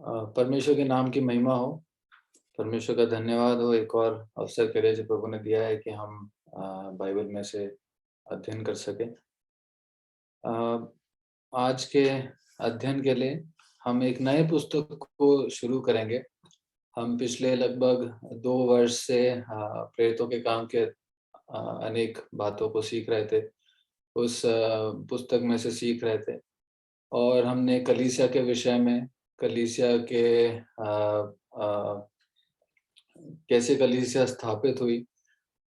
परमेश्वर के नाम की महिमा हो। परमेश्वर का धन्यवाद हो एक और अवसर के लिए जो प्रभु ने दिया है कि हम बाइबल में से अध्ययन कर सकें। आज के अध्ययन के लिए हम एक नए पुस्तक को शुरू करेंगे। हम पिछले लगभग 2 वर्ष से प्रेरितों के काम के अनेक बातों को सीख रहे थे। उस पुस्तक में से सीख रहे थे और हमने कलीसिया के विषय में, कलीसिया के कैसे कलीसिया स्थापित हुई,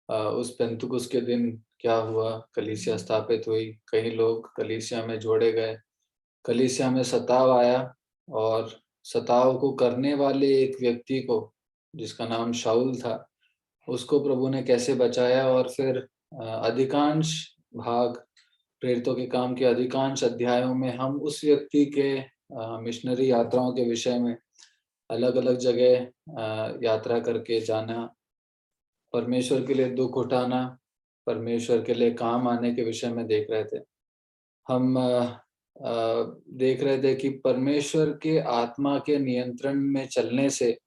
उस पेंतुकुस के दिन क्या हुआ, कलीसिया स्थापित हुई, कई लोग कलीसिया में जोड़े गए, कलीसिया में सताव आया और सताव को करने वाले एक व्यक्ति को, जिसका नाम शाऊल था, उसको प्रभु ने कैसे बचाया और फिर अधिकांश भाग प्रेरितों के काम के अधिकांश अध्यायों में हम उस व्यक्ति के मिशनरी यात्राओं के विषय में अलग-अलग जगह यात्रा करके जाना, परमेश्वर के लिए दुःख उठाना, परमेश्वर के लिए काम आने के विषय में देख रहे थे। हम देख रहे थे कि परमेश्वर के आत्मा के नियंत्रण में चलने से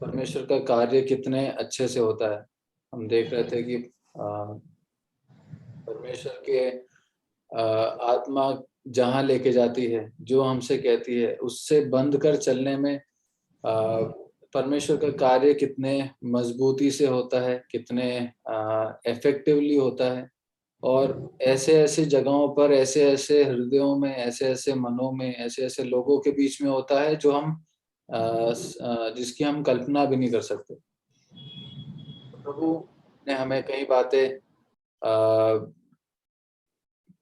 परमेश्वर का कार्य कितने अच्छे से होता है। हम देख रहे थे कि परमेश्वर के आत्मा जहाँ लेके जाती है, जो हमसे कहती है, उससे बंध कर चलने में परमेश्वर का कार्य कितने मजबूती से होता है, कितने इफेक्टिवली होता है और ऐसे-ऐसे जगहों पर, ऐसे-ऐसे हृदयों में, ऐसे-ऐसे मनों में, ऐसे-ऐसे लोगों के बीच में होता है जो हम जिसकी हम कल्पना भी नहीं कर सकते। प्रभु ने हमें कई बातें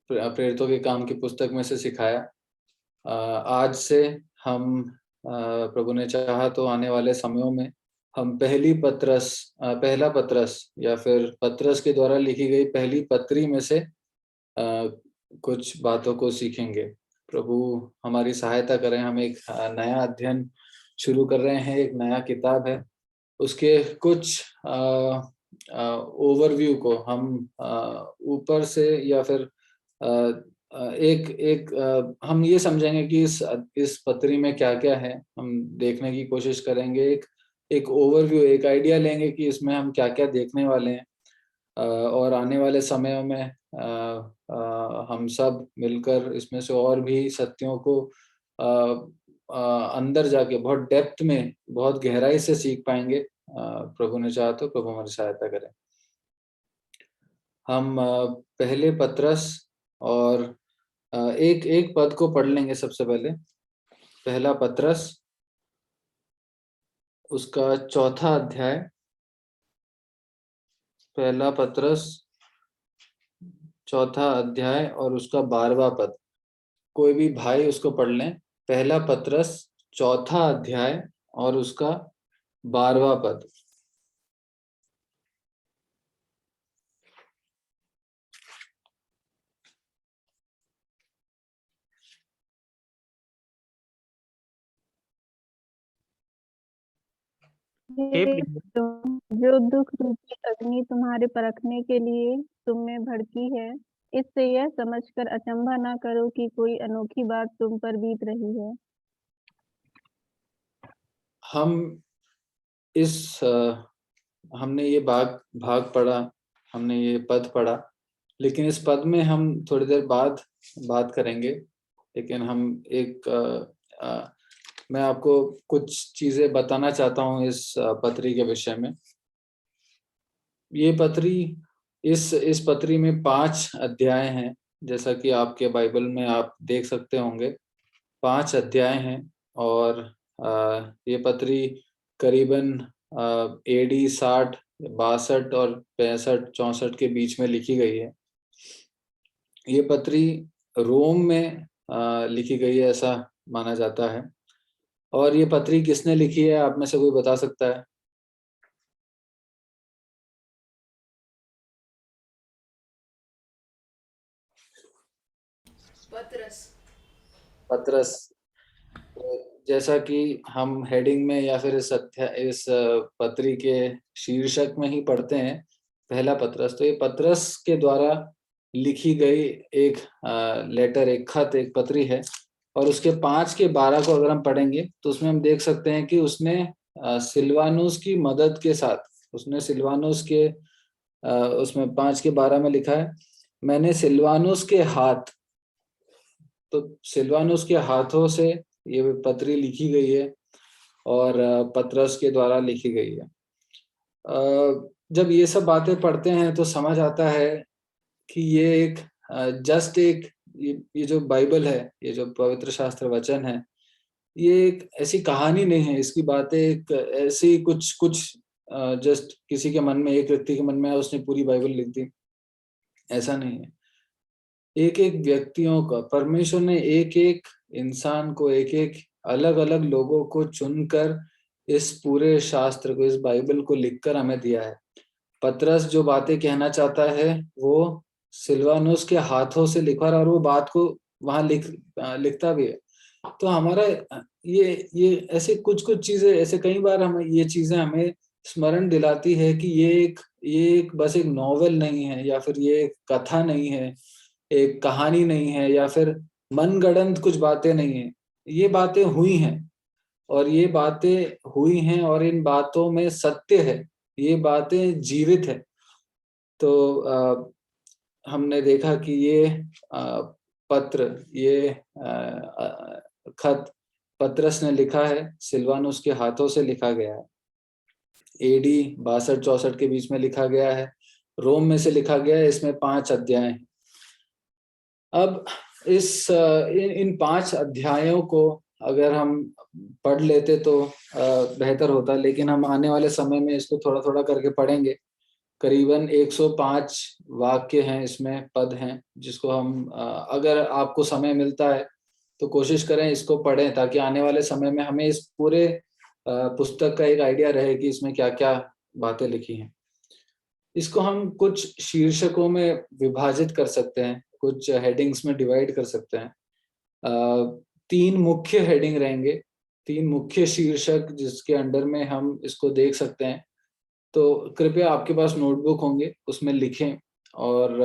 प्रेरितों के काम की पुस्तक में से सिखाया। आज से हम प्रभु ने चाहा तो आने वाले समयों में हम पहला पत्रस या फिर पत्रस के द्वारा लिखी गई पहली पत्री में से कुछ बातों को सीखेंगे। प्रभु हमारी सहायता करें। हम एक नया अध्ययन शुरू कर रहे हैं, एक नया किताब है। उसके कुछ ओवरव्यू को हम ऊपर से या फिर हम ये समझेंगे कि इस पत्री में क्या-क्या है, हम देखने की कोशिश करेंगे। एक ओवरव्यू, एक आइडिया लेंगे कि इसमें हम क्या-क्या देखने वाले हैं। और आने वाले समयों में हम सब मिलकर इसमें से और भी सत्यों को अ अंदर जाके बहुत डेप्थ में, बहुत गहराई से सीख पाएँगे। प्रभु ने चाहा तो प्रभु हमारी सहायता करें। हम पहले पत्रस और एक पद को पढ़ लेंगे सबसे पहले। पहला पत्रस, उसका चौथा अध्याय। पहला पत्रस, चौथा अध्याय और उसका 12वां पद। कोई भी भाई उसको पढ़ लें। पहला पत्रस, चौथा अध्याय और उसका 12वां पद। हे प्रिय, जो दुख रूपी अग्नि तुम्हारे परखने के लिए तुम में भड़की है, इससे यह समझकर अचंभा न करो कि कोई अनोखी बात तुम पर बीत रही है। हमने ये भाग पढ़ा, हमने ये पद पढ़ा, लेकिन इस पद में हम थोड़ी देर बाद बात करेंगे। लेकिन हम मैं आपको कुछ चीजें बताना चाहता हूँ इस पत्री के विषय में। ये पत्री, इस पत्री में 5 अध्याय हैं, जैसा कि आपके बाइबल में आप देख सकते होंगे। 5 अध्याय हैं और ये पत्री करीबन एडी 60, 62 और 65, 64 के बीच में लिखी गई है। ये पत्री रोम में लिखी गई है, ऐसा माना जाता है। और ये पत्री किसने लिखी है, आप में से कोई बता सकता है? पतरस। जैसा कि हम हेडिंग में या फिर इस पत्री के शीर्षक में ही पढ़ते हैं, पहला पतरस, तो ये पतरस के द्वारा लिखी गई एक लेटर, एक खत, एक पत्री है। और उसके 5 के 12 को अगर हम पढ़ेंगे तो उसमें हम देख सकते हैं कि उसने सिलवानुस की मदद के साथ, उसने सिलवानुस के उसमें 5 के 12 में लिखा है, मैंने सिलवानुस के हाथ, तो सिलवानुस के हाथों से ये पत्री लिखी गई है और पतरस के द्वारा लिखी गई है। जब ये सब बातें पढ़ते हैं तो समझ आता है कि ये एक जस्ट एक ये जो बाइबल है, ये जो पवित्र शास्त्र वचन है, ये एक ऐसी कहानी नहीं है, इसकी बातें एक ऐसी कुछ कुछ जस्ट किसी के मन में, एक व्यक्ति के मन में उसने पूरी बाइबल लिख दी, ऐसा नहीं है। एक एक व्यक्तियों का, परमेश्वर ने एक एक इंसान को, एक एक अलग अलग लोगों को चुनकर इस पूरे शास्त्र को, इस बाइबल को लिखकर हमें दिया है। पतरस जो बातें कहना चाहता है वो सिलवानुस के हाथों से लिखा और वो बात को वहां लिखता भी है। तो हमारा ये ऐसे कुछ कुछ चीजें, ऐसे कई बार हमें ये चीजें हमें स्मरण दिलाती है कि ये एक बस एक नॉवेल नहीं है, या फिर ये एक कथा नहीं है, एक कहानी नहीं है, या फिर मनगढ़ंत कुछ बातें नहीं है। ये बातें हुई हैं और ये बातें हुई हैं और इन बातों में सत्य है, ये बातें जीवित है। तो हमने देखा कि ये पत्र, ये खत पतरस ने लिखा है, सिलवानुस के हाथों से लिखा गया है। एडी 62-64 के बीच में लिखा गया है, रोम में से लिखा गया है। इसमें 5 अध्याय हैं। अब इन 5 अध्यायों को अगर हम पढ़ लेते तो बेहतर होता, लेकिन हम आने वाले समय में इसको थोड़ा थोड़ा करके पढ़ेंगे। करीबन 105 वाक्य हैं इसमें, पद हैं, जिसको हम अगर आपको समय मिलता है तो कोशिश करें इसको पढ़ें, ताकि आने वाले समय में हमें इस पूरे पुस्तक का एक आइडिया रहे कि इसमें क्या क्या बातें लिखी हैं। इसको हम कुछ शीर्षकों में विभाजित कर सकते हैं, कुछ हेडिंग्स में डिवाइड कर सकते हैं। 3 मुख्य हेडिंग रहेंगे, 3 मुख्य शीर्षक जिसके अंडर में हम इसको देख सकते हैं। तो कृपया आपके पास नोटबुक होंगे, उसमें लिखें, और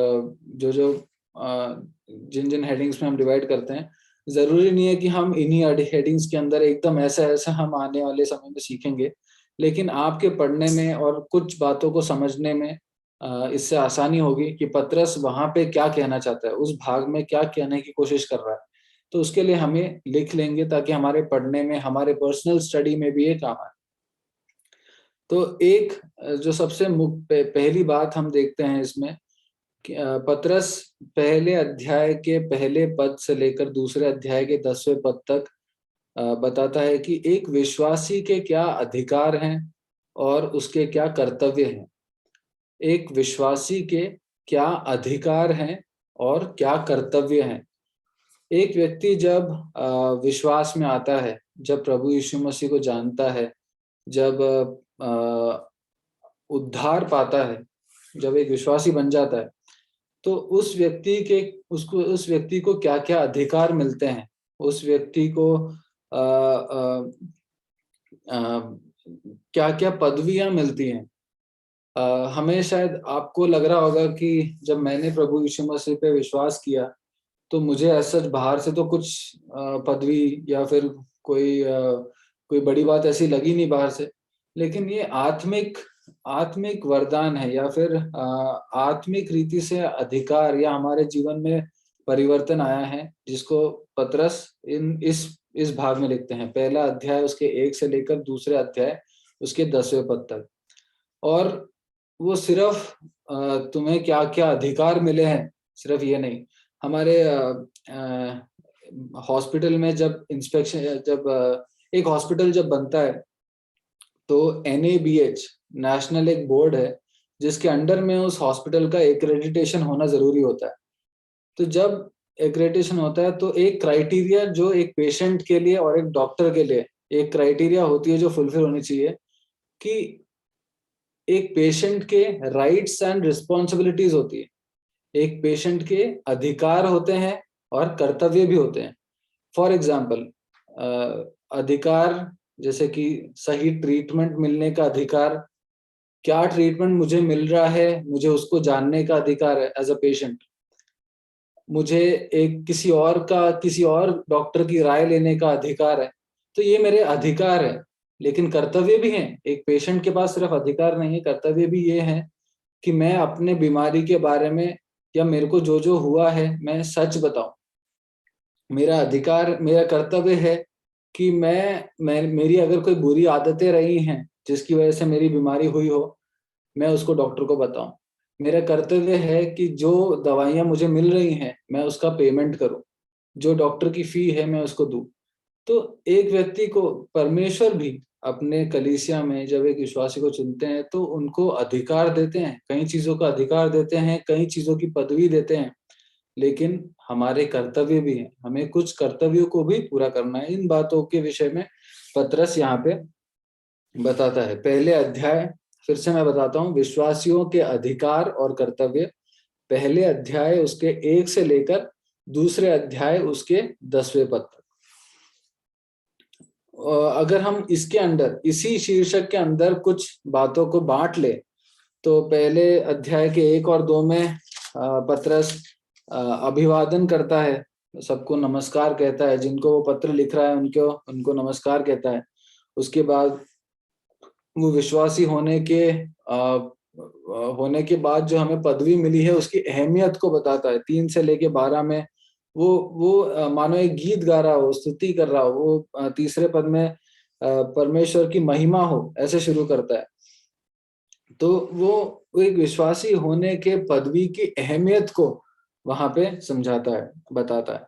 जो जो जिन जिन हेडिंग्स में हम डिवाइड करते हैं, जरूरी नहीं है कि हम इन्हीं हेडिंग्स के अंदर एकदम ऐसा ऐसा हम आने वाले समय में सीखेंगे, लेकिन आपके पढ़ने में और कुछ बातों को समझने में इससे आसानी होगी कि पतरस वहां पे क्या कहना चाहता है, उस भाग में क्या कहने की कोशिश कर रहा है। तो उसके लिए हमें लिख लेंगे ताकि हमारे पढ़ने में, हमारे पर्सनल स्टडी में भी ये काम आए। तो एक जो सबसे पहली बात हम देखते हैं इसमें, पतरस पहले अध्याय के पहले पद से लेकर दूसरे अध्याय के 10वें पद तक बताता है कि एक विश्वासी के क्या अधिकार हैं और उसके क्या कर्तव्य हैं। एक विश्वासी के क्या अधिकार हैं और क्या कर्तव्य हैं। एक व्यक्ति जब विश्वास में आता है, जब प्रभु यीशु मसीह को जानता है, जब उद्धार पाता है, जब एक विश्वासी बन जाता है, तो उस व्यक्ति को क्या-क्या अधिकार मिलते हैं, उस व्यक्ति को क्या-क्या पदवियां मिलती हैं। हमें शायद आपको लग रहा होगा कि जब मैंने प्रभु यीशु मसीह पे विश्वास किया तो मुझे ऐसा बाहर से तो कुछ पदवी या फिर कोई बड़ी बात ऐसी लगी नहीं बाहर से, लेकिन ये आत्मिक वरदान है, या फिर आत्मिक रीति से अधिकार, या हमारे जीवन में परिवर्तन आया है, जिसको पतरस इस भाग में लिखते हैं। पहला अध्याय उसके 1 से लेकर दूसरे अध्याय उसके 10वें पद तक। और वो सिर्फ तुम्हें क्या-क्या अधिकार मिले हैं, सिर्फ ये नहीं, हमारे हॉस्पिटल में जब एक हॉस्पिटल जब बनता है तो NABH, नेशनल एक बोर्ड है जिसके अंडर में उस हॉस्पिटल का एक्रेडिटेशन होना जरूरी होता है। तो जब एक्रेडिटेशन होता है तो एक क्राइटेरिया जो एक पेशेंट के लिए और एक डॉक्टर के लिए एक क्राइटेरिया होती है जो फुलफिल होनी चाहिए, कि एक पेशेंट के राइट्स एंड रिस्पॉन्सिबिलिटीज होती है, एक पेशेंट के अधिकार होते हैं और कर्तव्य भी होते हैं। फॉर एग्जाम्पल, अधिकार जैसे कि सही ट्रीटमेंट मिलने का अधिकार, क्या ट्रीटमेंट मुझे मिल रहा है, मुझे उसको जानने का अधिकार है एज अ पेशेंट। मुझे एक किसी और डॉक्टर की राय लेने का अधिकार है, तो ये मेरे अधिकार है, लेकिन कर्तव्य भी है। एक पेशेंट के पास सिर्फ अधिकार नहीं है, कर्तव्य भी ये है कि मैं अपने बीमारी के बारे में या मेरे को जो जो हुआ है मैं सच बताऊं। मेरा अधिकार, मेरा कर्तव्य है कि मैं मेरी अगर कोई बुरी आदतें रही हैं जिसकी वजह से मेरी बीमारी हुई हो, मैं उसको डॉक्टर को बताऊं। मेरा कर्तव्य है कि जो दवाइयां मुझे मिल रही हैं मैं उसका पेमेंट करूं, जो डॉक्टर की फी है मैं उसको दूं। तो एक व्यक्ति को परमेश्वर भी अपने कलीसिया में जब एक विश्वासी को चुनते हैं तो उनको अधिकार देते हैं, कई चीजों का अधिकार देते हैं, कई चीजों की पदवी देते हैं, लेकिन हमारे कर्तव्य भी हैं, हमें कुछ कर्तव्यों को भी पूरा करना है। इन बातों के विषय में पतरस यहाँ पे बताता है। पहले अध्याय फिर से मैं बताता हूँ, विश्वासियों के अधिकार और कर्तव्य, पहले अध्याय उसके 1 से लेकर दूसरे अध्याय उसके 10वें पद तक। अगर हम इसके अंदर, इसी शीर्षक के अंदर कुछ बातों को बांट ले, तो पहले अध्याय के 1 और 2 में पतरस अभिवादन करता है, सबको नमस्कार कहता है, जिनको वो पत्र लिख रहा है उनको नमस्कार कहता है। उसके बाद वो विश्वासी होने के बाद जो हमें पदवी मिली है उसकी अहमियत को बताता है। 3 से लेके 12 में वो मानो एक गीत गा रहा हो, स्तुति कर रहा हो, वो तीसरे पद में परमेश्वर की महिमा हो, ऐसे शुरू करता है। तो वो एक विश्वासी होने के पदवी की अहमियत को वहां पे समझाता है, बताता है।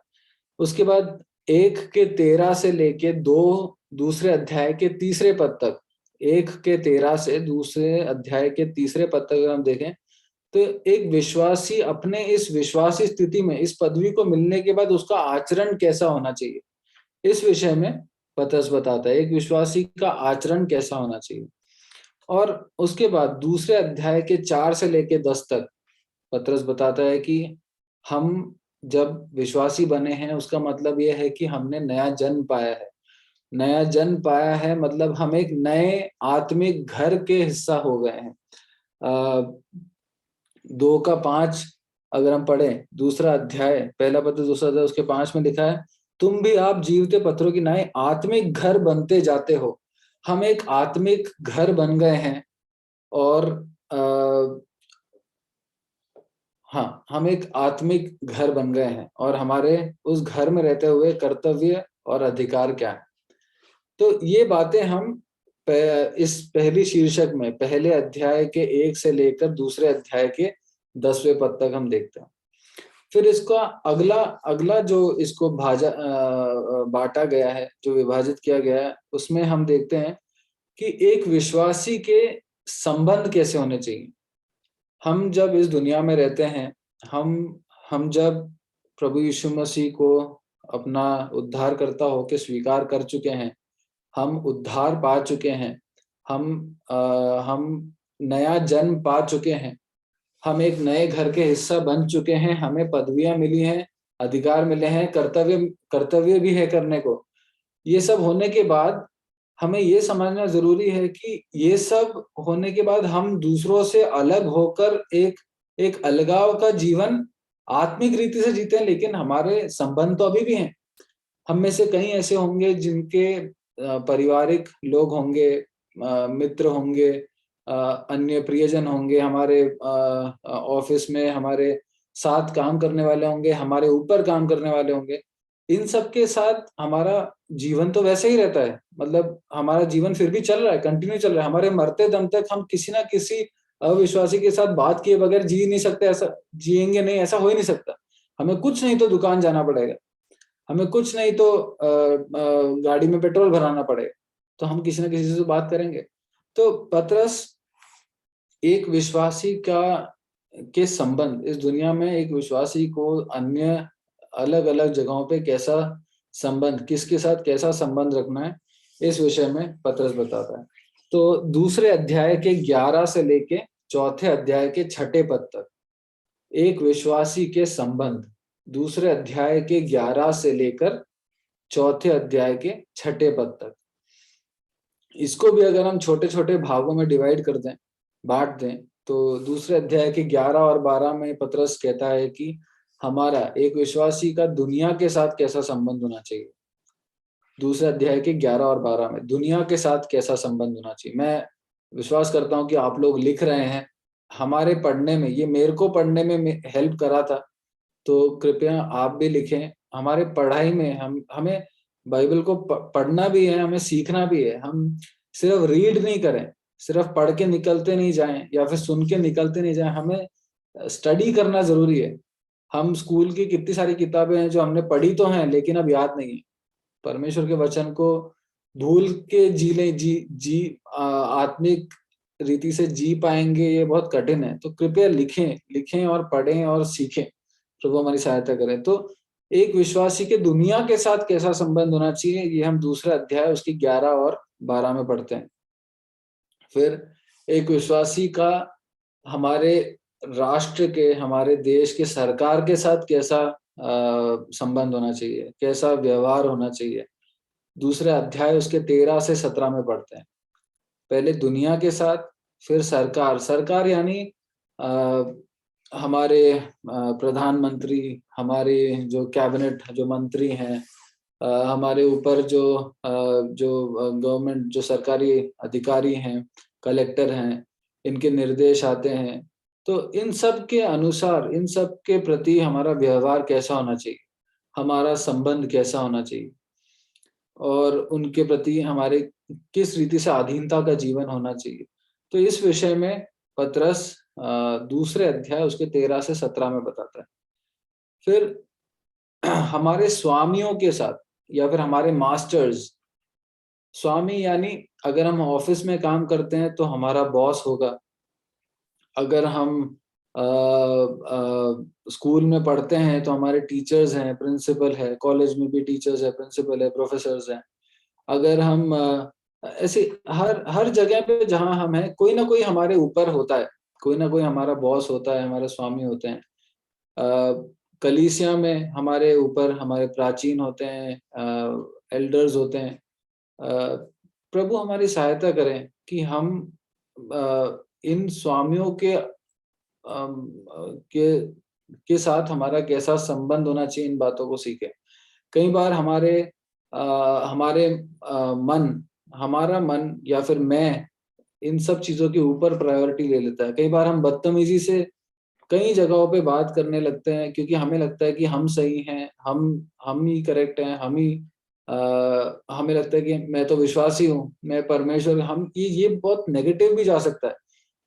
उसके बाद 1 के 13 से लेके 2 दूसरे अध्याय के तीसरे पद तक, 1 के 13 से दूसरे अध्याय के तीसरे पद तक अगर हम देखें तो एक विश्वासी अपने इस विश्वासी स्थिति में, इस पदवी को मिलने के बाद उसका आचरण कैसा होना चाहिए, इस विषय में पतरस बताता है, एक विश्वासी का आचरण कैसा होना चाहिए। और उसके बाद दूसरे अध्याय के 4 से लेके 10 तक पतरस बताता है कि हम जब विश्वासी बने हैं उसका मतलब यह है कि हमने नया जन्म पाया है। नया जन्म पाया है मतलब हम एक नए आत्मिक घर के हिस्सा हो गए हैं। 2 का 5 अगर हम पढ़ें, दूसरा अध्याय, पहला पत्र दूसरा अध्याय उसके 5 में लिखा है, तुम भी आप जीवते पत्थरों की नाई आत्मिक घर बनते जाते हो। हम एक आत्मिक घर बन गए हैं और हाँ, हम एक आत्मिक घर बन गए हैं और हमारे उस घर में रहते हुए कर्तव्य और अधिकार क्या है। तो ये बातें हम इस पहली शीर्षक में पहले अध्याय के 1 से लेकर दूसरे अध्याय के 10वें पद तक हम देखते हैं। फिर इसका अगला अगला जो इसको बांटा गया है, जो विभाजित किया गया है, उसमें हम देखते हैं कि एक विश्वासी के संबंध कैसे होने चाहिए। हम जब इस दुनिया में रहते हैं, हम जब प्रभु यीशु मसीह को अपना उद्धारकर्ता होके स्वीकार कर चुके हैं, हम उद्धार पा चुके हैं, हम नया जन्म पा चुके हैं, हम एक नए घर के हिस्सा बन चुके हैं, हमें पदवियां मिली हैं, अधिकार मिले हैं, कर्तव्य भी है करने को। ये सब होने के बाद हमें ये समझना ज़रूरी है कि ये सब होने के बाद हम दूसरों से अलग होकर एक एक अलगाव का जीवन आत्मिक रीति से जीते हैं, लेकिन हमारे संबंध तो अभी भी हैं। हम में से कई ऐसे होंगे जिनके पारिवारिक लोग होंगे, मित्र होंगे, अन्य प्रियजन होंगे, हमारे ऑफिस में हमारे साथ काम करने वाले होंगे, हमारे ऊपर काम करने वाले होंगे। इन सब के साथ हमारा जीवन तो वैसे ही रहता है, मतलब हमारा जीवन फिर भी चल रहा है, कंटिन्यू चल रहा है। हमारे मरते दम तक हम किसी ना किसी अविश्वासी के साथ बात किए बगैर जी नहीं सकते, ऐसा जिएंगे नहीं, ऐसा हो ही नहीं सकता। हमें कुछ नहीं तो दुकान जाना पड़ेगा, हमें कुछ नहीं तो गाड़ी में पेट्रोल भराना पड़ेगा, तो हम किसी ना किसी से बात करेंगे। तो पतरस एक विश्वासी का के संबंध, इस दुनिया में एक विश्वासी को अन्य अलग-अलग जगहों पे कैसा संबंध, किसके साथ कैसा संबंध रखना है, इस विषय में पतरस बताता है। तो दूसरे अध्याय के 11 से लेके चौथे अध्याय के 6 पद तक एक विश्वासी के संबंध, दूसरे अध्याय के 11 से लेकर चौथे अध्याय के 6 पद तक। इसको भी अगर हम छोटे-छोटे भागों में डिवाइड कर दें, बाँट दें, तो दूसरे अध्याय के 11 और 12 में पतरस कहता है कि हमारा एक विश्वासी का दुनिया के साथ कैसा संबंध होना चाहिए। दूसरे अध्याय के 11 और 12 में दुनिया के साथ कैसा संबंध होना चाहिए। मैं विश्वास करता हूँ कि आप लोग लिख रहे हैं, हमारे पढ़ने में, ये मेरे को पढ़ने में हेल्प करा था, तो कृपया आप भी लिखें। हमारे पढ़ाई में हमें बाइबल को पढ़ना भी है, हमें सीखना भी है। हम सिर्फ रीड नहीं करें, सिर्फ पढ़ के निकलते नहीं जाएँ या फिर सुन के निकलते नहीं जाएँ, हमें स्टडी करना ज़रूरी है। हम स्कूल की कितनी सारी किताबें हैं जो हमने पढ़ी तो हैं लेकिन अब याद नहीं है। परमेश्वर के वचन को भूल के आत्मिक रीति से जी पाएँगे, ये बहुत कठिन है। तो कृपया लिखें और पढ़ें और सीखें। प्रभु हमारी सहायता करें। तो एक विश्वासी के दुनिया के साथ कैसा संबंध होना चाहिए, ये हम दूसरा अध्याय उसकी 11 और 12 में पढ़ते हैं। फिर एक विश्वासी का हमारे राष्ट्र के, हमारे देश के सरकार के साथ कैसा संबंध होना चाहिए, कैसा व्यवहार होना चाहिए। दूसरे अध्याय उसके 13 से 17 में पढ़ते हैं। पहले दुनिया के साथ, फिर सरकार। सरकार यानी अ, हमारे प्रधानमंत्री, हमारे जो कैबिनेट जो मंत्री हैं, हमारे ऊपर जो गवर्नमेंट जो सरकारी अधिकारी हैं, कलेक्टर हैं, इनके निर्देश आते हैं। तो इन सब के अनुसार, इन सब के प्रति हमारा व्यवहार कैसा होना चाहिए, हमारा संबंध कैसा होना चाहिए और उनके प्रति हमारे किस रीति से अधीनता का जीवन होना चाहिए। तो इस विषय में पतरस दूसरे अध्याय उसके 13 से 17 में बताता है। फिर हमारे स्वामियों के साथ या फिर हमारे मास्टर्स, स्वामी यानी अगर हम ऑफिस में काम करते हैं तो हमारा बॉस होगा। अगर हम स्कूल में पढ़ते हैं तो हमारे टीचर्स हैं, प्रिंसिपल है, कॉलेज में भी टीचर्स है, प्रिंसिपल है, प्रोफेसर्स हैं। अगर हम ऐसे हर हर जगह पे जहाँ हम हैं, कोई ना कोई हमारे ऊपर होता है, कोई ना कोई हमारा बॉस होता है, हमारे स्वामी होते हैं। कलीसिया में हमारे ऊपर हमारे प्राचीन होते हैं, एल्डर्स होते हैं। प्रभु हमारी सहायता करें कि हम इन स्वामियों के के साथ हमारा कैसा संबंध होना चाहिए, इन बातों को सीखें। कई बार हमारे हमारा मन या फिर मैं इन सब चीज़ों के ऊपर प्रायोरिटी ले लेता है। कई बार हम बदतमीज़ी से कई जगहों पे बात करने लगते हैं क्योंकि हमें लगता है कि हम सही हैं, हम ही करेक्ट हैं, हमें लगता है कि मैं तो विश्वासी हूँ, मैं परमेश्वर हम ये बहुत नेगेटिव भी जा सकता है।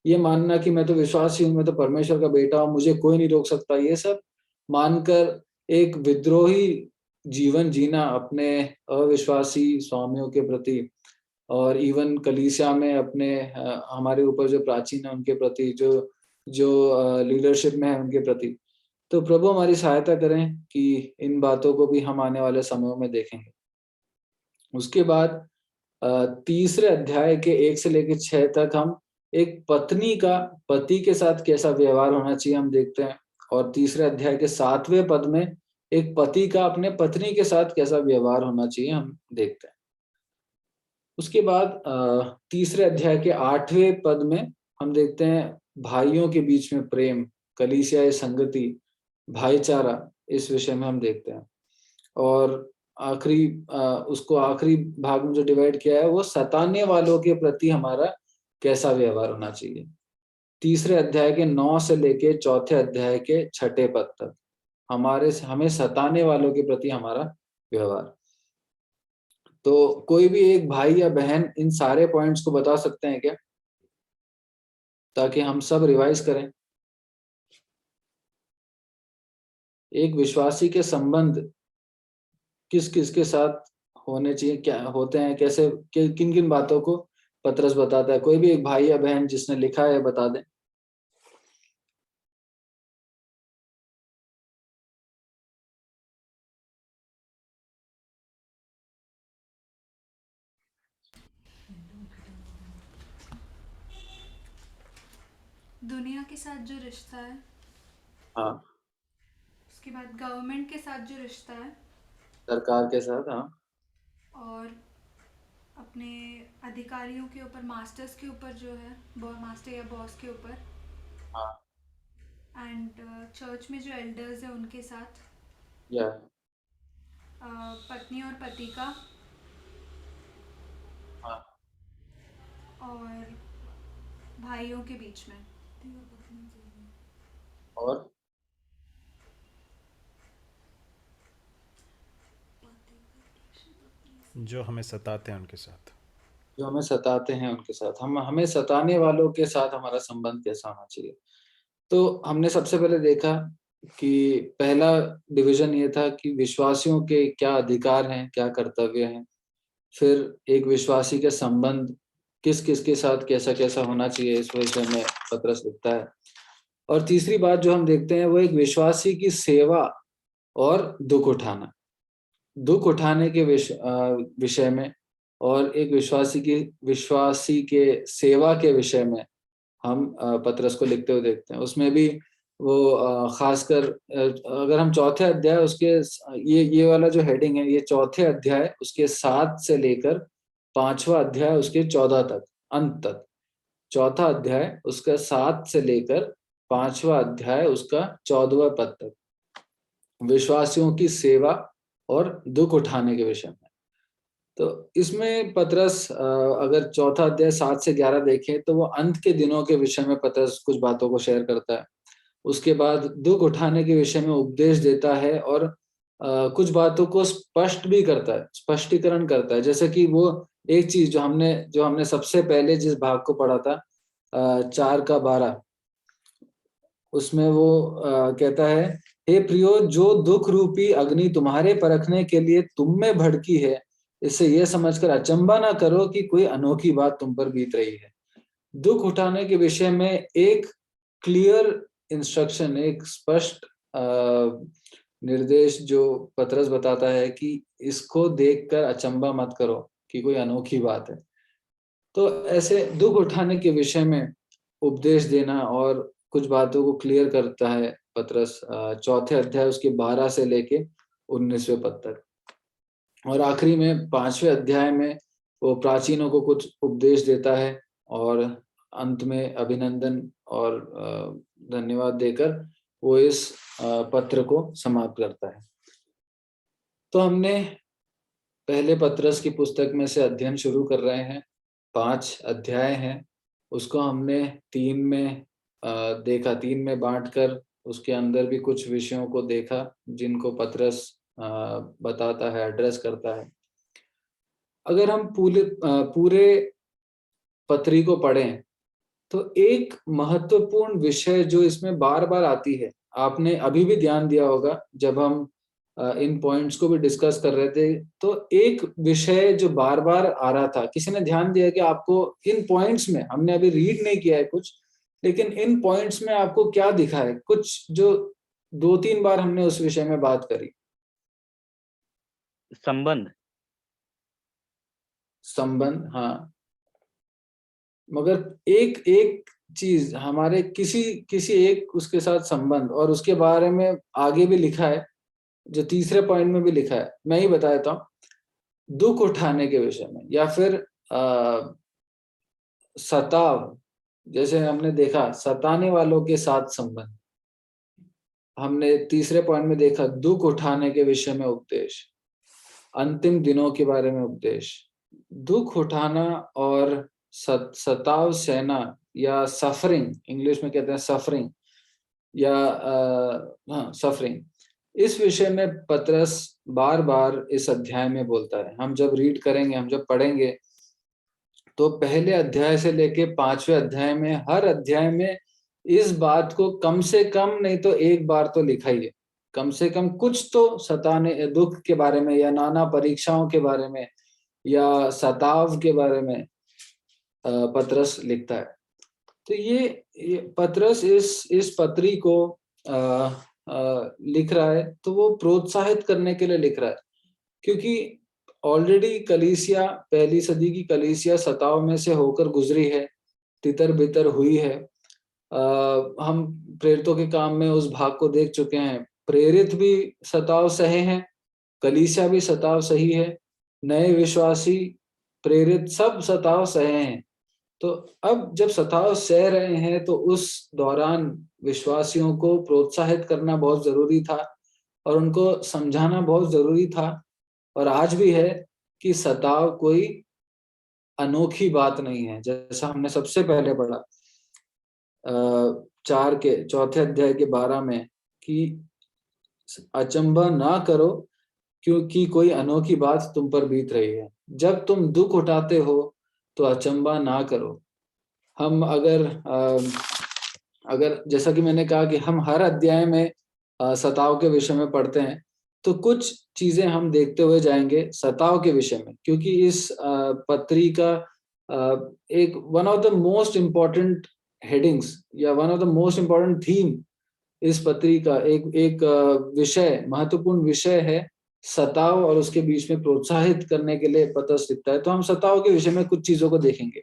ये मानना कि मैं तो विश्वासी हूँ, मैं तो परमेश्वर का बेटा हूँ, मुझे कोई नहीं रोक सकता, ये सब मानकर एक विद्रोही जीवन जीना अपने अविश्वासी स्वामियों के प्रति और इवन कलीसिया में अपने हमारे ऊपर जो प्राचीन है उनके प्रति, जो जो लीडरशिप में है उनके प्रति। तो प्रभु हमारी सहायता करें कि इन बातों को भी हम आने वाले समयों में देखेंगे। उसके बाद तीसरे अध्याय के 1 से लेके 6 तक हम एक पत्नी का पति के साथ कैसा व्यवहार होना चाहिए हम देखते हैं और तीसरे अध्याय के 7वें पद में एक पति का अपने पत्नी के साथ कैसा व्यवहार होना चाहिए हम देखते हैं। उसके बाद तीसरे अध्याय के 8वें पद में हम देखते हैं भाइयों के बीच में प्रेम, कलीसियाई संगति, भाईचारा, इस विषय में हम देखते हैं। और उसको आखिरी भाग में जो डिवाइड किया है वो सताने वालों के प्रति हमारा कैसा व्यवहार होना चाहिए। तीसरे अध्याय के 9 से लेके चौथे अध्याय के 6ठे पद तक हमें सताने वालों के प्रति हमारा व्यवहार। तो कोई भी एक भाई या बहन इन सारे पॉइंट्स को बता सकते हैं क्या? ताकि हम सब रिवाइज करें। एक विश्वासी के संबंध किस-किस के साथ होने चाहिए, क्या होते हैं, कैसे किन-किन बातों को पतरस बताता है? कोई भी एक भाई या बहन जिसने लिखा है बता दें। दुनिया के साथ जो रिश्ता है, हाँ, उसके बाद गवर्नमेंट के साथ जो रिश्ता है सरकार के साथ, हाँ। और अपने अधिकारियों के ऊपर, मास्टर्स के ऊपर जो है, मास्टर या बॉस के ऊपर, हाँ, एंड चर्च में जो एल्डर्स हैं उनके साथ, या पत्नी और पति का, हाँ, और भाइयों के बीच में। और जो हमें सताते हैं उनके साथ। जो हमें सताते हैं उनके साथ, हमें सताने वालों के साथ हमारा संबंध कैसा होना चाहिए। तो हमने सबसे पहले देखा कि पहला डिवीजन ये था कि विश्वासियों के क्या अधिकार हैं, क्या कर्तव्य हैं। फिर एक विश्वासी के संबंध किस-किस के साथ कैसा-कैसा होना चाहिए, इस विषय में पत्रस लिखता है। और तीसरी बात जो हम देखते हैं वो एक विश्वासी की सेवा और दुःख उठाना। दुःख उठाने के विषय में और एक विश्वासी के सेवा के विषय में हम पतरस को लिखते हुए देखते हैं। उसमें भी वो खासकर अगर हम चौथे अध्याय उसके ये वाला जो हेडिंग है, ये चौथे अध्याय उसके 7 से लेकर 5वां अध्याय उसके 14 तक, अंत तक। चौथा अध्याय उसका 7 से लेकर 5वां अध्याय उसका 14वां पद तक विश्वासियों की सेवा और दुःख उठाने के विषय में। तो इसमें पतरस अगर चौथा अध्याय 7 से 11 देखें तो वो अंत के दिनों के विषय में पतरस कुछ बातों को शेयर करता है। उसके बाद दुःख उठाने के विषय में उपदेश देता है और कुछ बातों को स्पष्ट भी करता है, स्पष्टीकरण करता है। जैसे कि वो एक चीज़ जो हमने सबसे पहले जिस भाग को पढ़ा था 4 का 12 उसमें वो कहता है, हे प्रियो, जो दुःख रूपी अग्नि तुम्हारे परखने के लिए तुम में भड़की है, इससे ये समझकर अचंभा ना करो कि कोई अनोखी बात तुम पर बीत रही है। दुःख उठाने के विषय में एक क्लियर इंस्ट्रक्शन, एक स्पष्ट निर्देश जो पतरस बताता है कि इसको देखकर अचंभा मत करो कि कोई अनोखी बात है। तो ऐसे दुःख उठाने के विषय में उपदेश देना और कुछ बातों को क्लियर करता है पतरस चौथे अध्याय उसके 12 से लेके 19वें पद तक। और आखिरी में 5वें अध्याय में वो प्राचीनों को कुछ उपदेश देता है और अंत में अभिनंदन और धन्यवाद देकर वो इस पत्र को समाप्त करता है। तो हमने पहले पतरस की पुस्तक में से अध्ययन शुरू कर रहे हैं। 5 अध्याय हैं, उसको हमने 3 में देखा, 3 में बाँटकर उसके अंदर भी कुछ विषयों को देखा जिनको पतरस बताता है, एड्रेस करता है। अगर हम पूरे पत्री को पढ़ें तो एक महत्वपूर्ण विषय जो इसमें बार-बार आती है, आपने अभी भी ध्यान दिया होगा जब हम इन पॉइंट्स को भी डिस्कस कर रहे थे, तो एक विषय जो बार-बार आ रहा था, किसी ने ध्यान दिया कि आपको इन पॉइंट्स में, हमने अभी रीड नहीं किया है कुछ, लेकिन इन पॉइंट्स में आपको क्या दिखा है? कुछ जो 2-3 बार हमने उस विषय में बात करी। संबंध। संबंध, हाँ। मगर एक चीज़ हमारे किसी एक उसके साथ संबंध और उसके बारे में आगे भी लिखा है, जो तीसरे पॉइंट में भी लिखा है, मैं ही बता देता हूँ। दुःख उठाने के विषय में या फिर सताव, जैसे हमने देखा सताने वालों के साथ संबंध। हमने तीसरे पॉइंट में देखा दुःख उठाने के विषय में उपदेश, अंतिम दिनों के बारे में उपदेश। दुःख उठाना और सताव सहना या सफरिंग, इंग्लिश में कहते हैं सफरिंग या सफरिंग, इस विषय में पतरस बार-बार इस अध्याय में बोलता है। हम जब रीड करेंगे, हम जब पढ़ेंगे, तो पहले अध्याय से लेके 5वें अध्याय में, हर अध्याय में इस बात को कम से कम नहीं तो एक बार तो लिखा ही है। कम से कम कुछ तो सताने, दुःख के बारे में या नाना परीक्षाओं के बारे में या सताव के बारे में पतरस लिखता है। तो ये पतरस इस पत्री को लिख रहा है, तो वो प्रोत्साहित करने के लिए लिख रहा है, क्योंकि ऑलरेडी कलीसिया, पहली सदी की कलीसिया सताव में से होकर गुजरी है, तितर-बितर हुई है। हम प्रेरितों के काम में उस भाग को देख चुके हैं। प्रेरित भी सताव सहे हैं, कलीसिया भी सताव सही है, नए विश्वासी, प्रेरित सब सताव सहे हैं। तो अब जब सताव सह रहे हैं तो उस दौरान विश्वासियों को प्रोत्साहित करना बहुत जरूरी था और उनको समझाना बहुत जरूरी था, और आज भी है कि सताव कोई अनोखी बात नहीं है। जैसा हमने सबसे पहले पढ़ा 4 अध्याय के 12 में कि अचंभा ना करो क्योंकि कोई अनोखी बात तुम पर बीत रही है। जब तुम दुख उठाते हो तो अचंभा ना करो। हम अगर जैसा कि मैंने कहा कि हम हर अध्याय में सताव के विषय में पढ़ते हैं, तो कुछ चीजें हम देखते हुए जाएंगे सताव के विषय में, क्योंकि इस पत्री का एक one of the most important headings या one of the most important theme इस पत्री का एक विषय, महत्वपूर्ण विषय है सताव, और उसके बीच में प्रोत्साहित करने के लिए पत्र लिखता है। तो हम सताव के विषय में कुछ चीजों को देखेंगे।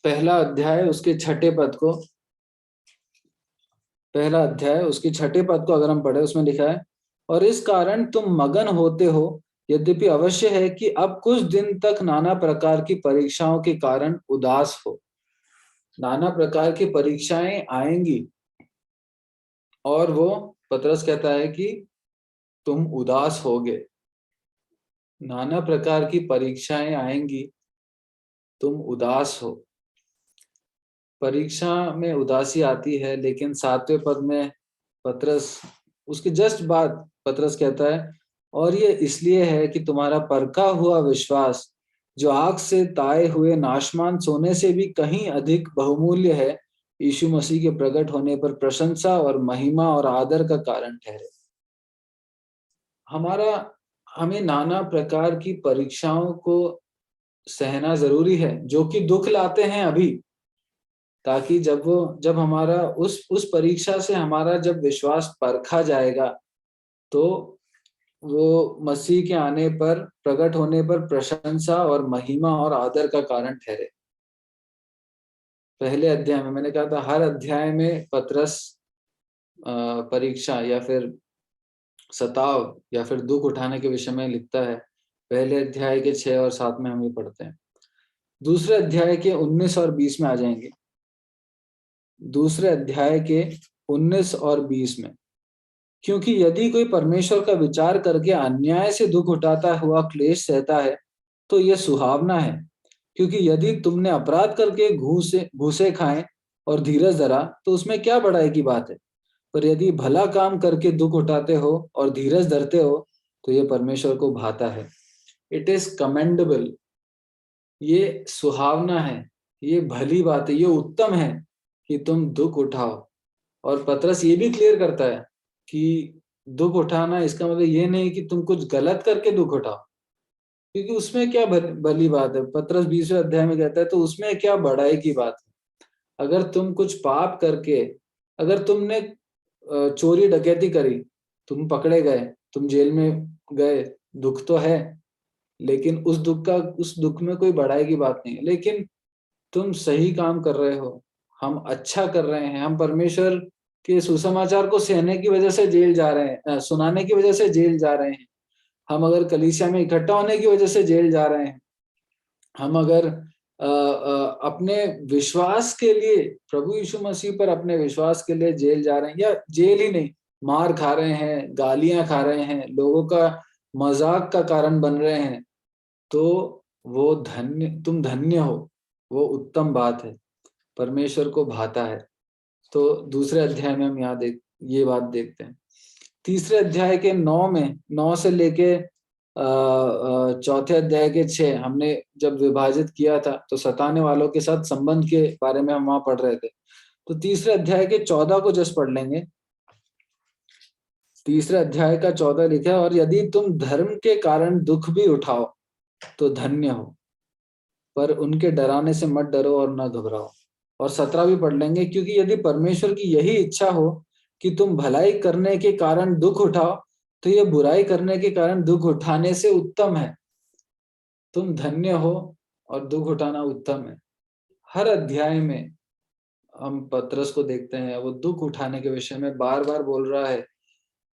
पहला अध्याय उसके छठे पद को अगर हम पढ़े, उसमें लिखा है, और इस कारण तुम मगन होते हो, यद्यपि अवश्य है कि अब कुछ दिन तक नाना प्रकार की परीक्षाओं के कारण उदास हो। नाना प्रकार की परीक्षाएं आएंगी और वो पतरस कहता है कि तुम उदास होगे। नाना प्रकार की परीक्षाएं आएंगी, तुम उदास हो। परीक्षा में उदासी आती है, लेकिन 7वें पद में पतरस, उसके जस्ट बाद पतरस कहता है, और ये इसलिए है कि तुम्हारा परखा हुआ विश्वास, जो आग से ताए हुए नाशमान सोने से भी कहीं अधिक बहुमूल्य है, यीशु मसीह के प्रकट होने पर प्रशंसा और महिमा और आदर का कारण ठहरे। हमें नाना प्रकार की परीक्षाओं को सहना जरूरी है, जो कि दुख लाते हैं अभी, ताकि जब हमारा उस परीक्षा से हमारा जब विश्वास परखा जाएगा, तो वो मसीह के आने पर, प्रकट होने पर प्रशंसा और महिमा और आदर का कारण ठहरे। पहले अध्याय में मैंने कहा था, हर अध्याय में पतरस परीक्षा या फिर सताव या फिर दुख उठाने के विषय में लिखता है। पहले अध्याय के 6 और 7 में हम ये पढ़ते हैं। दूसरे अध्याय के 19 और 20 में आ जाएंगे। दूसरे अध्याय के 19 और 20 में, क्योंकि यदि कोई परमेश्वर का विचार करके अन्याय से दुख उठाता हुआ क्लेश सहता है, तो यह सुहावना है। क्योंकि यदि तुमने अपराध करके घूसे खाएं और धीरज धरा, तो उसमें क्या बड़ाई की बात है। पर यदि भला काम करके दुख उठाते हो और धीरज धरते हो, तो यह परमेश्वर को भाता है। इट इज कमेंडेबल, ये सुहावना है, ये भली बात है, ये उत्तम है कि तुम दुख उठाओ। और पतरस ये भी क्लियर करता है कि दुख उठाना इसका मतलब ये नहीं कि तुम कुछ गलत करके दुख उठाओ, क्योंकि उसमें क्या भली बात है। पतरस 20वें अध्याय में कहता है, तो उसमें क्या बड़ाई की बात है। अगर तुम कुछ पाप करके, अगर तुमने चोरी डकैती करी, तुम पकड़े गए, तुम जेल में गए, दुख तो है, लेकिन उस दुख में कोई बड़ाई की बात नहीं है। लेकिन तुम सही काम कर रहे हो, हम अच्छा कर रहे हैं, हम परमेश्वर के सुसमाचार को सहने की वजह से जेल जा रहे हैं, सुनाने की वजह से जेल जा रहे हैं, हम अगर कलीसिया में इकट्ठा होने की वजह से जेल जा रहे हैं, हम अगर अपने विश्वास के लिए, प्रभु यीशु मसीह पर अपने विश्वास के लिए जेल जा रहे हैं, या जेल ही नहीं, मार खा रहे हैं, गालियां खा रहे हैं, लोगों का मजाक का कारण बन रहे हैं, तो वो तुम धन्य हो, वो उत्तम बात है, परमेश्वर को भाता है। तो दूसरे अध्याय में हम ये बात देखते हैं। तीसरे अध्याय के 9 से लेके चौथे अध्याय के 6 हमने जब विभाजित किया था, तो सताने वालों के साथ संबंध के बारे में हम वहां पढ़ रहे थे। तो तीसरे अध्याय के 14 को जस्ट पढ़ लेंगे। तीसरे अध्याय का 14 लिखा है, और यदि तुम धर्म के कारण दुख भी उठाओ तो धन्य हो, पर उनके डराने से मत डरो और न घबराओ। और 17 भी पढ़ लेंगे, क्योंकि यदि परमेश्वर की यही इच्छा हो कि तुम भलाई करने के कारण दुख उठाओ, तो यह बुराई करने के कारण दुख उठाने से उत्तम है। तुम धन्य हो और दुख उठाना उत्तम है। हर अध्याय में हम पतरस को देखते हैं, वो दुख उठाने के विषय में बार बार बोल रहा है।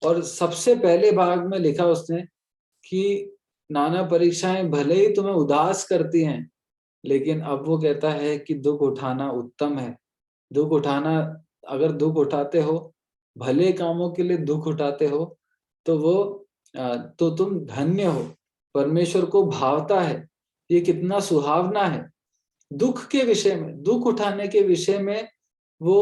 और सबसे पहले भाग में लिखा उसने कि नाना परीक्षाएं भले ही तुम्हें उदास करती हैं, लेकिन अब वो कहता है कि दुख उठाना उत्तम है। दुख उठाना, अगर दुख उठाते हो, भले कामों के लिए दुख उठाते हो, तो तो तुम धन्य हो। परमेश्वर को भावता है। ये कितना सुहावना है। दुख के विषय में, दुख उठाने के विषय में वो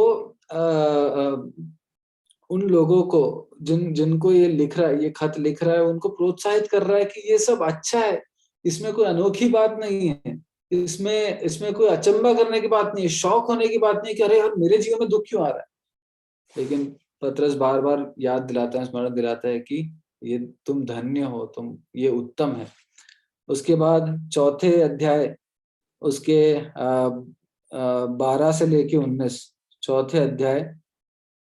उन लोगों को, जिनको ये लिख रहा है, ये खत लिख रहा है, उनको प्रोत्साहित कर रहा है कि ये सब अच्छा है, इसमें कोई अनोखी बात नहीं है, इसमें कोई अचंभा करने की बात नहीं है, शौक होने की बात नहीं कि अरे यार मेरे जीवन में दुख क्यों आ रहा है। लेकिन पतरस बार बार याद दिलाता है, स्मरण दिलाता है कि ये तुम धन्य हो, तुम, ये उत्तम है। उसके बाद चौथे अध्याय, उसके 12 से लेके 19, चौथे अध्याय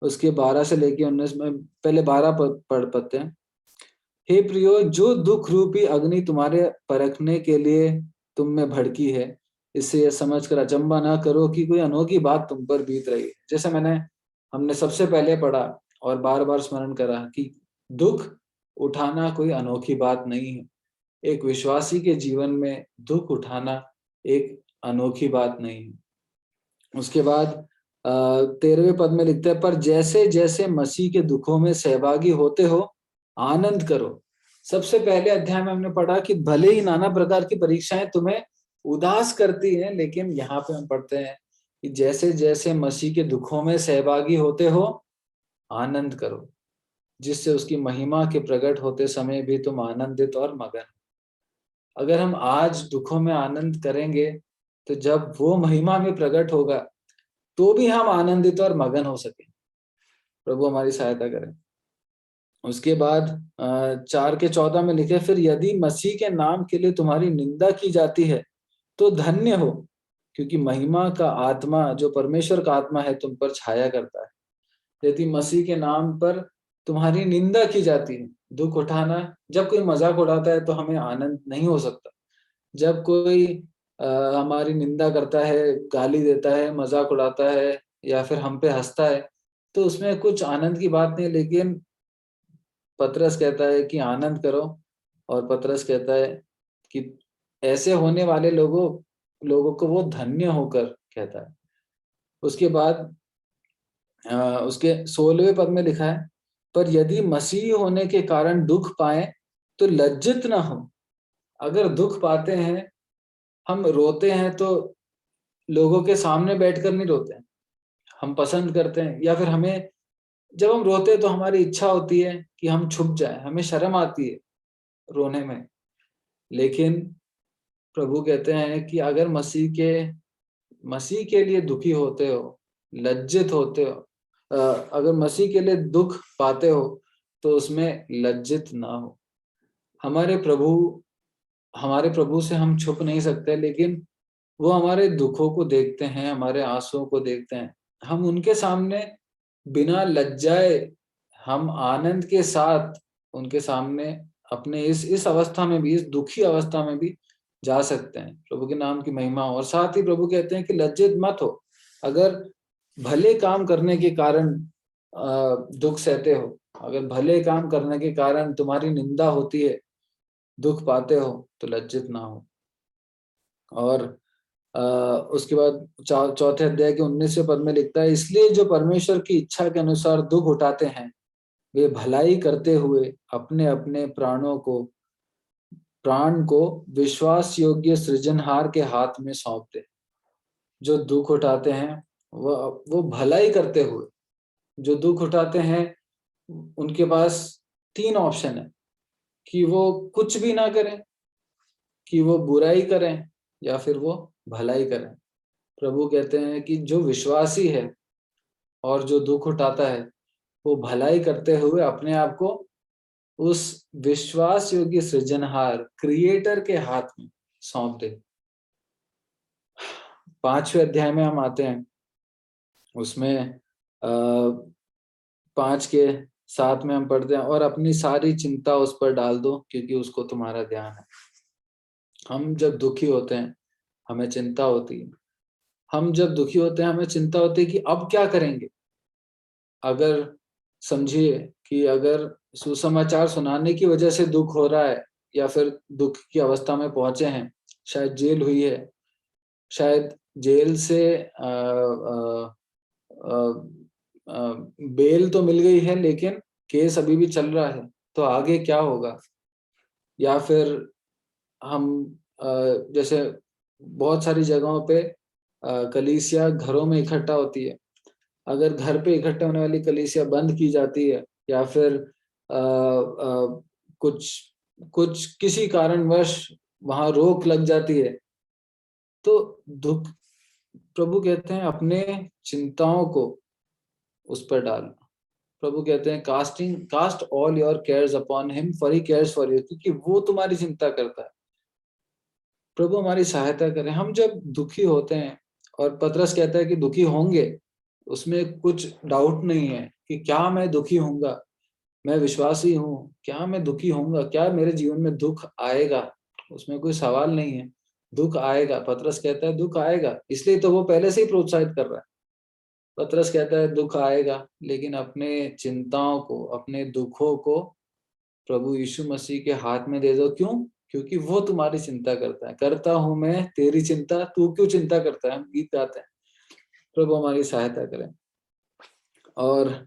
उसके 12 से लेके 19 में, पहले 12 पढ़ पाते हैं। हे प्रियो, जो दुख रूपी अग्नि तुम्हारे परखने के लिए तुम में भड़की है, इससे यह समझकर अचंभा ना करो कि कोई अनोखी बात तुम पर बीत रही है। जैसे हमने सबसे पहले पढ़ा और बार बार स्मरण करा कि दुख उठाना कोई अनोखी बात नहीं है। एक विश्वासी के जीवन में दुख उठाना एक अनोखी बात नहीं है। उसके बाद 13वें पद में लिखते हैं, पर जैसे जैसे मसीह के दुखों में सहभागी होते हो, आनंद करो। सबसे पहले अध्याय में हमने पढ़ा कि भले ही नाना प्रकार की परीक्षाएं तुम्हें उदास करती हैं, लेकिन यहाँ पे हम पढ़ते हैं कि जैसे जैसे मसीह के दुखों में सहभागी होते हो, आनंद करो, जिससे उसकी महिमा के प्रकट होते समय भी तुम आनंदित और मगन। अगर हम आज दुखों में आनंद करेंगे, तो जब वो महिमा में प्रकट होगा, तो भी हम आनंदित और मगन हो सके। प्रभु हमारी सहायता करें। उसके बाद 4:14 में लिखे, फिर यदि मसीह के नाम के लिए तुम्हारी निंदा की जाती है, तो धन्य हो, क्योंकि महिमा का आत्मा, जो परमेश्वर का आत्मा है, तुम पर छाया करता है। यदि मसीह के नाम पर तुम्हारी निंदा की जाती है, दुख उठाना, जब कोई मजाक उड़ाता है तो हमें आनंद नहीं हो सकता। जब कोई हमारी निंदा करता है, गाली देता है, मजाक उड़ाता है या फिर हम पे हंसता है, तो उसमें कुछ आनंद की बात नहीं। लेकिन पतरस कहता है कि आनंद करो, और पतरस कहता है कि ऐसे होने वाले लोगों को वो धन्य होकर कहता है। उसके बाद उसके 16वें पद में लिखा है, पर यदि मसीह होने के कारण दुख पाए तो लज्जित ना हो। अगर दुख पाते हैं, हम रोते हैं, तो लोगों के सामने बैठकर नहीं रोते हैं, हम पसंद करते हैं, या फिर हमें, जब हम रोते हैं तो हमारी इच्छा होती है कि हम छुप जाएं, हमें शर्म आती है रोने में। लेकिन प्रभु कहते हैं कि अगर मसीह के लिए दुखी होते हो, लज्जित होते हो, अगर मसीह के लिए दुख पाते हो, तो उसमें लज्जित ना हो। हमारे प्रभु से हम छुप नहीं सकते, लेकिन वो हमारे दुखों को देखते हैं, हमारे आंसुओं को देखते हैं। हम उनके सामने बिना लज्जाए, हम आनंद के साथ उनके सामने अपने इस अवस्था में भी, इस दुखी अवस्था में भी जा सकते हैं। प्रभु के नाम की महिमा हो। और साथ ही प्रभु कहते हैं कि लज्जित मत हो। अगर भले काम करने के कारण दुख सहते हो, अगर भले काम करने के कारण तुम्हारी निंदा होती है, दुख पाते हो, तो लज्जित ना हो। और उसके बाद चौथे अध्याय के 19वें पद में लिखता है, इसलिए जो परमेश्वर की इच्छा के अनुसार दुख उठाते हैं, वे भलाई करते हुए अपने अपने प्राण को विश्वास योग्य सृजनहार के हाथ में सौंप दे। जो दुख उठाते हैं, वो भलाई करते हुए, जो दुख उठाते हैं, उनके पास 3 ऑप्शन है कि वो कुछ भी ना करें, कि वो बुराई करें, या फिर वो भलाई करें। प्रभु कहते हैं कि जो विश्वासी है और जो दुख उठाता है, वो भलाई करते हुए अपने आप को उस विश्वास योग्य सृजनहार, क्रिएटर के हाथ में सौंप दे। 5वें अध्याय में हम आते हैं, उसमें 5:7 में हम पढ़ते हैं, और अपनी सारी चिंता उस पर डाल दो, क्योंकि उसको तुम्हारा ध्यान है। हम जब दुखी होते हैं, हमें चिंता होती है। हम जब दुखी होते हैं, हमें चिंता होती है कि अब क्या करेंगे। अगर समझिए कि अगर सुसमाचार सुनाने की वजह से दुख हो रहा है, या फिर दुख की अवस्था में पहुंचे हैं, शायद जेल हुई है, शायद जेल से बेल तो मिल गई है लेकिन केस अभी भी चल रहा है, तो आगे क्या होगा? या फिर हम जैसे बहुत सारी जगहों पे कलीसिया घरों में इकट्ठा होती है, अगर घर पे इकट्ठा होने वाली कलीसिया बंद की जाती है या फिर कुछ कुछ किसी कारणवश वहां रोक लग जाती है, तो दुख, प्रभु कहते हैं अपने चिंताओं को उस पर डाल। प्रभु कहते हैं cast all your cares upon him for he cares for you, क्योंकि वो तुम्हारी चिंता करता है। प्रभु हमारी सहायता करें। हम जब दुखी होते हैं, और पतरस कहता है कि दुखी होंगे, उसमें कुछ डाउट नहीं है कि क्या मैं दुखी होऊंगा, मैं विश्वासी हूँ, क्या मैं दुखी होऊंगा, क्या मेरे जीवन में दुख आएगा, उसमें कोई सवाल नहीं है। दुख आएगा, पतरस कहता है दुख आएगा, इसलिए तो वो पहले से ही प्रोत्साहित कर रहा है। पतरस कहता है दुख आएगा, लेकिन अपने चिंताओं को, अपने दुखों को प्रभु यीशु मसीह के हाथ में दे दो। क्यों? क्योंकि वो तुम्हारी चिंता करता है। करता हूं मैं तेरी चिंता, तू क्यों चिंता करता है, हम गीत गाते हैं। प्रभु हमारी सहायता करें। और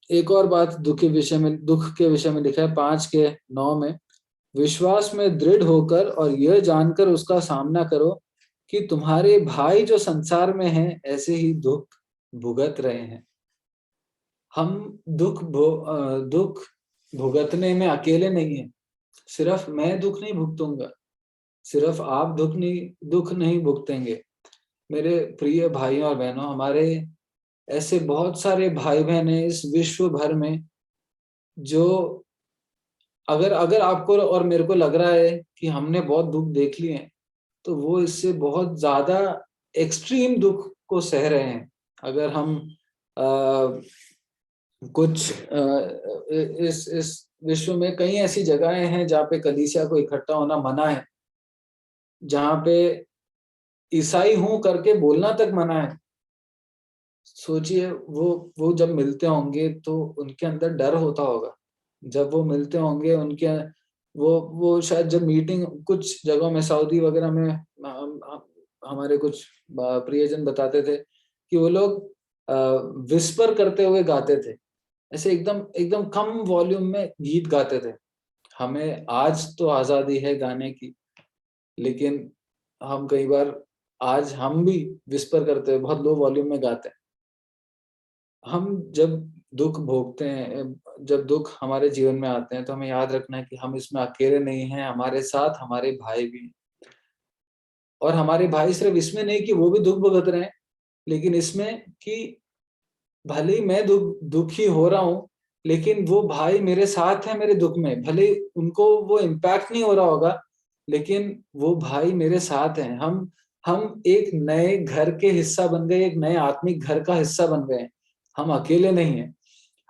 एक और बात दुख के विषय में लिखा है 5:9 में, विश्वास में दृढ़ होकर और यह जानकर उसका सामना करो कि तुम्हारे भाई जो संसार में हैं ऐसे ही दुख भुगत रहे हैं। हम दुख भुगतने में अकेले नहीं है। सिर्फ मैं दुख नहीं भुगतूंगा, सिर्फ आप दुख नहीं भुगतेंगे। मेरे प्रिय भाइयों और बहनों, हमारे ऐसे बहुत सारे भाई बहन हैं इस विश्व भर में, जो अगर आपको और मेरे को लग रहा है कि हमने बहुत दुख देख लिए हैं, तो वो इससे बहुत ज्यादा एक्सट्रीम दुख को सह रहे हैं। अगर हम कुछ इस विश्व में कई ऐसी जगहें हैं जहाँ पे कलीसिया को इकट्ठा होना मना है, जहाँ पे ईसाई हूं करके बोलना तक मना है। सोचिए वो जब मिलते होंगे तो उनके अंदर डर होता होगा। जब वो मिलते होंगे उनके वो शायद जब मीटिंग कुछ जगहों में सऊदी वगैरह में हमारे कुछ प्रियजन बताते थे कि वो लोग विस्पर करते हुए गाते थे, ऐसे एकदम कम वॉल्यूम में गीत गाते थे। हमें आज तो आजादी है गाने की, लेकिन हम कई बार आज हम भी विस्पर करते हैं, बहुत लो वॉल्यूम में गाते हैं। हम जब दुख भोगते हैं, जब दुख हमारे जीवन में आते हैं, तो हमें याद रखना है कि हम इसमें अकेले नहीं हैं, हमारे साथ हमारे भाई भी हैं। और हमारे भाई सिर्फ इसमें नहीं कि वो भी दुख भुगत रहे हैं, लेकिन इसमें कि भले ही मैं दुखी हो रहा हूँ, लेकिन वो भाई मेरे साथ है मेरे दुख में। भले उनको वो इम्पैक्ट नहीं हो रहा होगा, लेकिन वो भाई मेरे साथ हैं। हम एक नए घर के हिस्सा बन गए, एक नए आत्मिक घर का हिस्सा बन गए। हम अकेले नहीं हैं।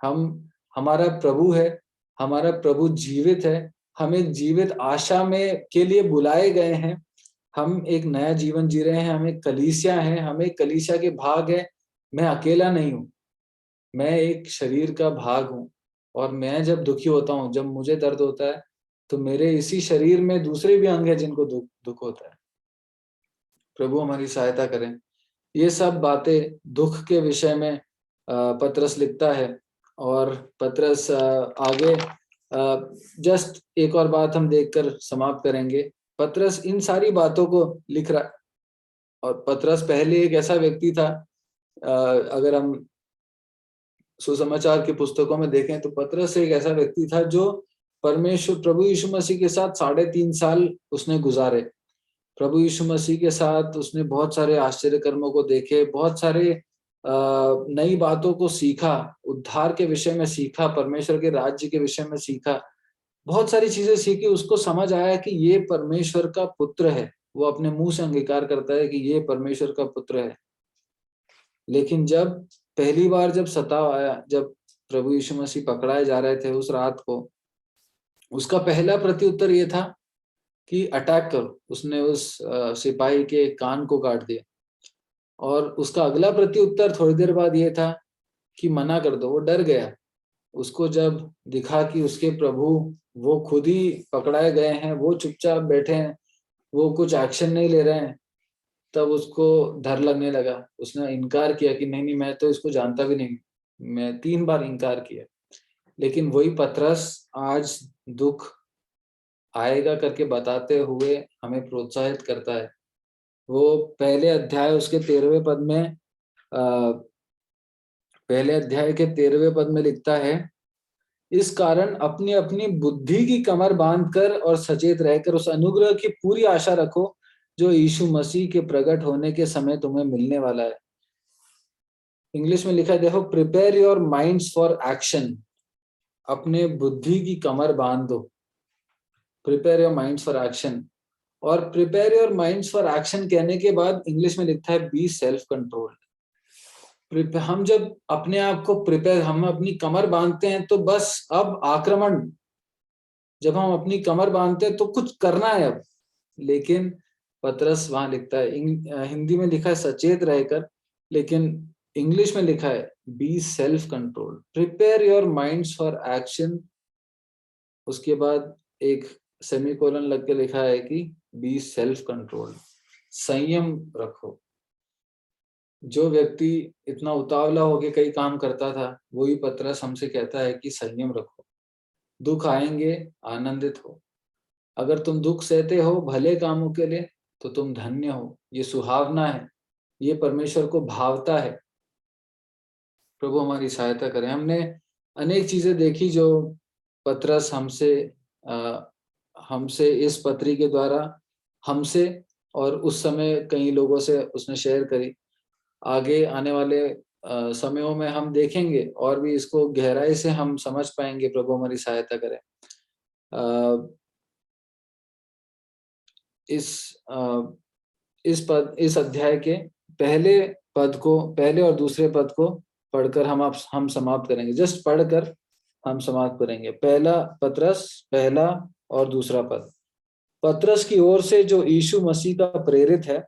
हमारा प्रभु है, हमारा प्रभु जीवित है। हम एक जीवित आशा में के लिए बुलाए गए हैं। हम एक नया जीवन जी रहे हैं। हम एक कलीसिया हैं, हम एक कलीसिया के भाग हैं। मैं अकेला नहीं हूँ, मैं एक शरीर का भाग हूँ। और मैं जब दुखी होता हूँ, जब मुझे दर्द होता है, तो मेरे इसी शरीर में दूसरे भी अंग हैं जिनको दुख होता है। प्रभु हमारी सहायता करें। ये सब बातें दुख के विषय में पतरस लिखता है। और पतरस आगे जस्ट एक और बात हम देखकर समाप्त करेंगे। पतरस इन सारी बातों को लिख रहा है, और पतरस पहले एक ऐसा व्यक्ति था, अगर हम सुसमाचार की पुस्तकों में देखें तो पतरस एक ऐसा व्यक्ति था जो परमेश्वर प्रभु यीशु मसीह के साथ 3.5 साल उसने गुजारे। प्रभु यीशु मसीह के साथ उसने बहुत सारे आश्चर्य कर्मों को देखे, बहुत सारे नई बातों को सीखा, उद्धार के विषय में सीखा, परमेश्वर के राज्य के विषय में सीखा, बहुत सारी चीजें सीखी। उसको समझ आया कि ये परमेश्वर का पुत्र है। वो अपने मुंह से अंगीकार करता है कि ये परमेश्वर का पुत्र है। लेकिन जब पहली बार जब सताव आया, जब प्रभु यीशु मसीह पकड़ाए जा रहे थे उस रात को, उसका पहला प्रत्युत्तर ये था कि अटैक करो। उसने उस सिपाही के कान को काट दिया। और उसका अगला प्रत्युत्तर थोड़ी देर बाद ये था कि मना कर दो। वो डर गया, उसको जब दिखा कि उसके प्रभु वो खुद ही पकड़ाए गए हैं, वो चुपचाप बैठे हैं, वो कुछ एक्शन नहीं ले रहे हैं, तब उसको डर लगने लगा। उसने इनकार किया कि नहीं, नहीं, मैं तो इसको जानता भी नहीं। मैं 3 बार इनकार किया। लेकिन वही पतरस आज दुःख आएगा करके बताते हुए हमें प्रोत्साहित करता है। वो पहले अध्याय उसके 13वें पद में पहले अध्याय के 13वें पद में लिखता है, इस कारण अपनी-अपनी बुद्धि की कमर बाँधकर और सचेत रहकर उस अनुग्रह की पूरी आशा रखो, जो यीशु मसीह के प्रकट होने के समय तुम्हें मिलने वाला है। इंग्लिश में लिखा है, देखो, prepare your minds for action. अपने बुद्धि की कमर बाँध दो। Prepare your minds for action. और prepare your minds for action कहने के बाद इंग्लिश में लिखा है, बी सेल्फ कंट्रोल्ड। हम जब अपने आप को प्रिपेयर, हम अपनी कमर बांधते हैं तो बस अब आक्रमण, जब हम अपनी कमर बांधते हैं तो कुछ करना है अब। लेकिन पतरस वहां लिखता है, हिंदी में लिखा है सचेत रहकर, लेकिन इंग्लिश में लिखा है be self control, prepare your minds for action. उसके बाद एक सेमीकोलन लग के लिखा है कि बी सेल्फ कंट्रोल, संयम रखो। जो व्यक्ति इतना उतावला होके कई काम करता था, वही पतरस हमसे कहता है कि संयम रखो। दुख आएंगे, आनंदित हो। अगर तुम दुख सहते हो भले कामों के लिए, तो तुम धन्य हो। ये सुहावना है, ये परमेश्वर को भावता है। प्रभु हमारी सहायता करें। हमने अनेक चीजें देखी जो पतरस हमसे इस पत्री के द्वारा हमसे और उस समय कई लोगों से उसने शेयर करी। आगे आने वाले समयों में हम देखेंगे और भी इसको गहराई से हम समझ पाएंगे। प्रभु हमारी सहायता करें। इस अध्याय के पहले और दूसरे पद को पढ़कर हम समाप्त करेंगे। जस्ट पढ़कर हम समाप्त करेंगे। पहला और दूसरा पद। पतरस की ओर से, जो यीशु मसीह का प्रेरित है,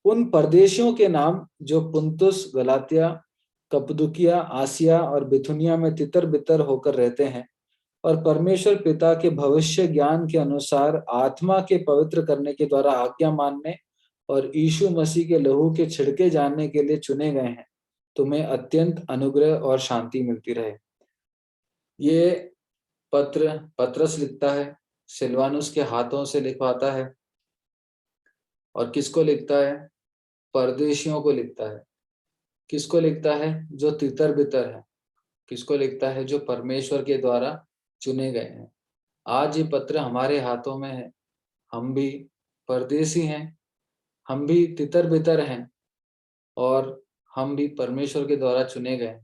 उन परदेशियों के नाम जो पुंतुस, गलातिया, कप्पदूकिया, आसिया और बिथुनिया में तितर बितर होकर रहते हैं और परमेश्वर पिता के भविष्य ज्ञान के अनुसार आत्मा के पवित्र करने के द्वारा आज्ञा मानने और यीशु मसीह के लहू के छिड़के जानने के लिए चुने गए हैं, तुम्हें अत्यंत अनुग्रह और शांति मिलती रहे। ये पत्र पतरस लिखता है, सिलवानुस के हाथों से लिखवाता है। और किसको लिखता है? परदेशियों को लिखता है। किसको लिखता है? जो तितर बितर है। किसको लिखता है? जो परमेश्वर के द्वारा चुने गए हैं। आज ये पत्र हमारे हाथों में है। हम भी परदेशी हैं, हम भी तितर बितर हैं और हम भी परमेश्वर के द्वारा चुने गए।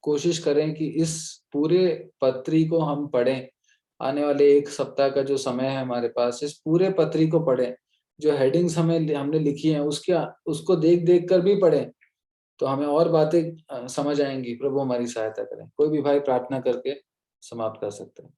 कोशिश करें कि इस पूरे पत्री को हम पढ़ें। आने वाले 1 सप्ताह का जो समय है हमारे पास, इस पूरे पत्री को पढ़ें। जो हेडिंग्स हमने लिखी हैं उसको देख कर भी पढ़ें, तो हमें और बातें समझ आएंगी। प्रभु हमारी सहायता करें। कोई भी भाई प्रार्थना करके समाप्त कर सकते हैं।